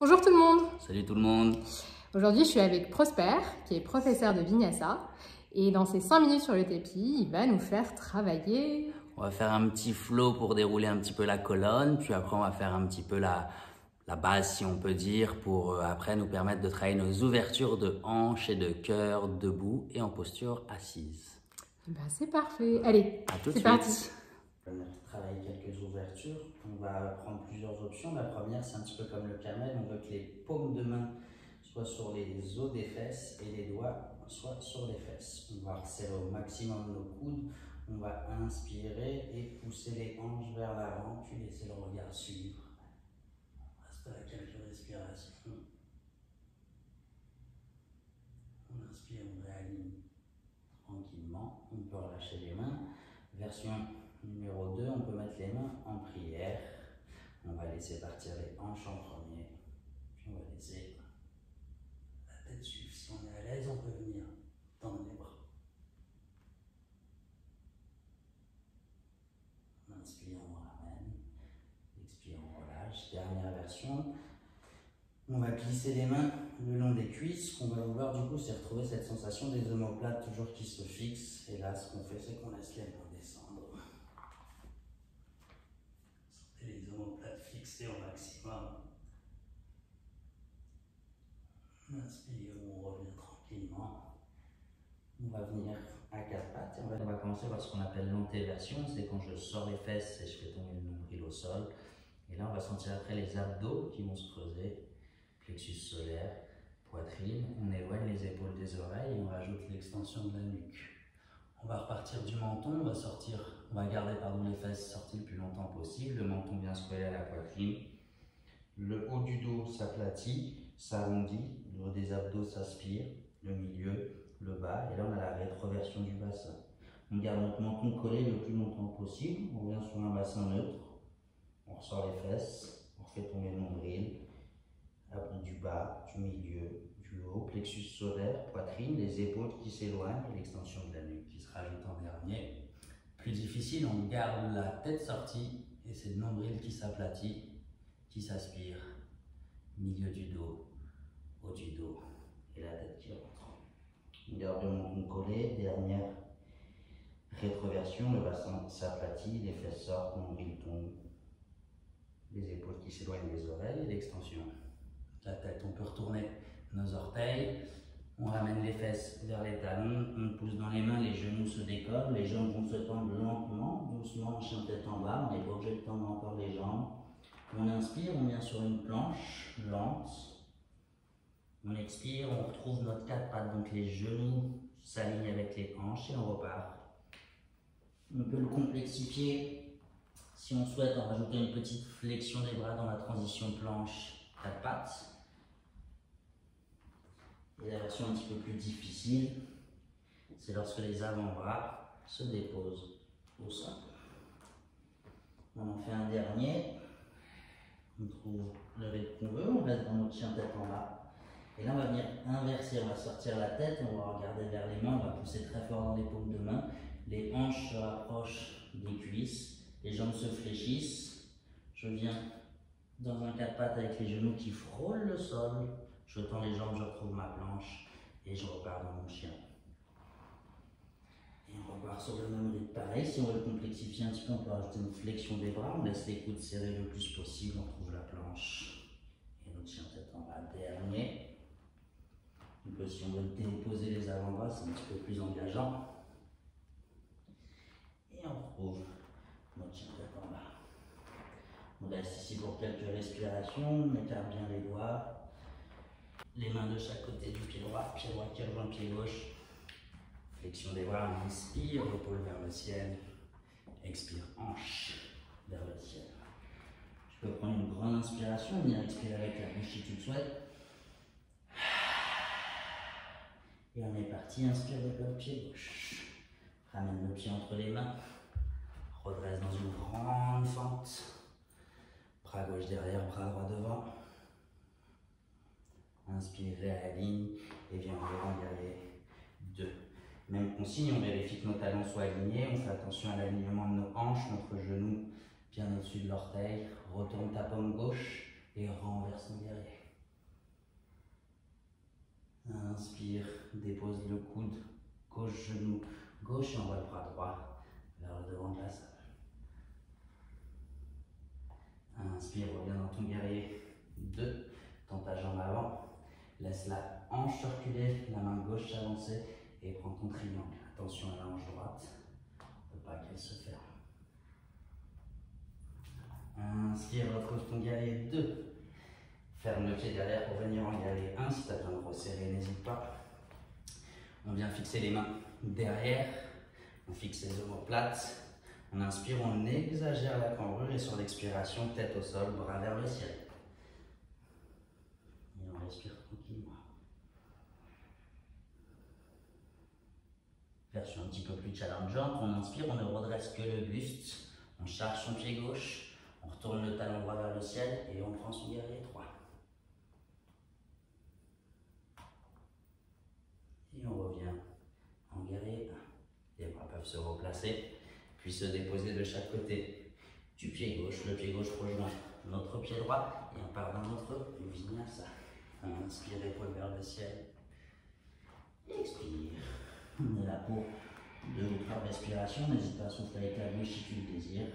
Bonjour tout le monde. Salut tout le monde. Aujourd'hui, je suis avec Prosper, qui est professeur de Vinyasa. Et dans ces 5 minutes sur le tapis, il va nous faire travailler. On va faire un petit flow pour dérouler un petit peu la colonne. Puis après, on va faire un petit peu la base, si on peut dire, pour après nous permettre de travailler nos ouvertures de hanches et de cœur debout et en posture assise. Ben, c'est parfait. Allez, c'est parti. On va travailler quelques ouvertures. On va prendre plusieurs options. La première, c'est un petit peu comme le camel. On veut que les paumes de main soient sur les os des fesses et les doigts soient sur les fesses. On va resserrer au maximum nos coudes. On va inspirer et pousser les hanches vers l'avant, puis laisser le regard suivre. On reste à quelques respirations. On inspire, on réaligne tranquillement. On peut relâcher les mains. Version numéro 2, on peut mettre les mains en prière. On va laisser partir les hanches en premier. Puis on va laisser la tête suivre. Si on est à l'aise, on peut venir tendre les bras. On inspire, on ramène. Expire, on relâche. Dernière version. On va glisser les mains le long des cuisses. Ce qu'on va vouloir du coup, c'est retrouver cette sensation des omoplates toujours qui se fixent. Et là, ce qu'on fait, c'est qu'on laisse les mains descendre. Sentez les omoplates fixées au maximum. On inspire, on revient tranquillement. On va venir à quatre pattes et on va commencer par ce qu'on appelle l'antéversion. C'est quand je sors les fesses et je fais tomber le nombril au sol. Et là, on va sentir après les abdos qui vont se creuser. Plexus solaire, poitrine, on éloigne les épaules des oreilles et on rajoute l'extension de la nuque. On va repartir du menton, on va garder les fesses sorties le plus longtemps possible, le menton vient se coller à la poitrine, le haut du dos s'aplatit, s'arrondit, le haut des abdos s'aspire, le milieu, le bas, et là on a la rétroversion du bassin. On garde notre menton collé le plus longtemps possible, on vient sur un bassin neutre, on ressort les fesses, on fait tomber le nombril, du bas, du milieu, du haut, plexus solaire, poitrine, les épaules qui s'éloignent et l'extension de la nuque qui se rajoute en dernier. Plus difficile, on garde la tête sortie et c'est le nombril qui s'aplatit, qui s'aspire, milieu du dos, haut du dos et la tête qui rentre. On garde le menton collé, dernière rétroversion, le bassin s'aplatit, les fesses sortent, nombril tombe, les épaules qui s'éloignent des oreilles et l'extension. La tête, on peut retourner nos orteils, on ramène les fesses vers les talons, on pousse dans les mains, les genoux se décollent, les jambes vont se tendre lentement, doucement en chien tête en bas, on n'est pas obligé de tendre encore les jambes. On inspire, on vient sur une planche lente, on expire, on retrouve notre quatre pattes, donc les genoux s'alignent avec les hanches et on repart. On peut le complexifier si on souhaite en rajouter une petite flexion des bras dans la transition planche. Quatre pattes. Et la version un petit peu plus difficile, c'est lorsque les avant-bras se déposent au sol. On en fait un dernier. On trouve le rythme qu'on veut, on reste dans notre chien tête en bas. Et là, on va venir inverser, on va sortir la tête, on va regarder vers les mains, on va pousser très fort dans les paumes de main. Les hanches se rapprochent des cuisses, les jambes se fléchissent. Je viens dans un quatre pattes avec les genoux qui frôlent le sol, je tends les jambes, je retrouve ma planche et je repars dans mon chien. Et on repart sur le même rythme. Pareil, si on veut le complexifier un petit peu, on peut rajouter une flexion des bras, on laisse les coudes serrés le plus possible, on retrouve la planche et notre chien tête en bas. Dernier. On peut, si on veut déposer les avant-bras, c'est un petit peu plus engageant. Et on retrouve notre chien tête en bas. On reste ici pour quelques respirations, on écarte bien les doigts. Les mains de chaque côté du pied droit qui rejoint le pied gauche. Flexion des bras, on inspire, épaule vers le ciel. Expire, hanche vers le ciel. Tu peux prendre une grande inspiration, venir expirer avec la bouche si tu le souhaites. Et on est parti, inspire avec le pied gauche. Ramène le pied entre les mains. Redresse dans une grande fente. Bras gauche derrière, bras droit devant. Inspire, réaligne et viens en guerrier 2. Même consigne, on vérifie que nos talons soient alignés. On fait attention à l'alignement de nos hanches, notre genou bien au-dessus de l'orteil. Retourne ta paume gauche et renverse ton guerrier. Inspire, dépose le coude, gauche genou, gauche et envoie le bras droit vers le devant de la salle. Inspire, reviens dans ton guerrier 2, tends ta jambe avant, laisse la hanche reculer, la main gauche avancer et prends ton triangle. Attention à la hanche droite, il ne faut pas qu'elle se ferme. Inspire, retrouve ton guerrier 2. Ferme le pied derrière pour venir en guerrier 1. Si tu as besoin de resserrer, n'hésite pas. On vient fixer les mains derrière. On fixe les omoplates. On inspire, on exagère la cambrure et sur l'expiration, tête au sol, bras vers le ciel. Et on respire tranquillement. Version un petit peu plus challengeante. On inspire, on ne redresse que le buste. On charge son pied gauche. On retourne le talon droit vers le ciel et on prend son guerrier 3. Et on revient en guerrier 1. Les bras peuvent se replacer, puis se déposer de chaque côté du pied gauche. Le pied gauche rejoint notre pied droit et on part dans notre vinyasa. Inspire, épaule vers le ciel. Expire. On est là pour 2 ou 3 respirations. N'hésite pas à souffler avec la bouche si tu le désires.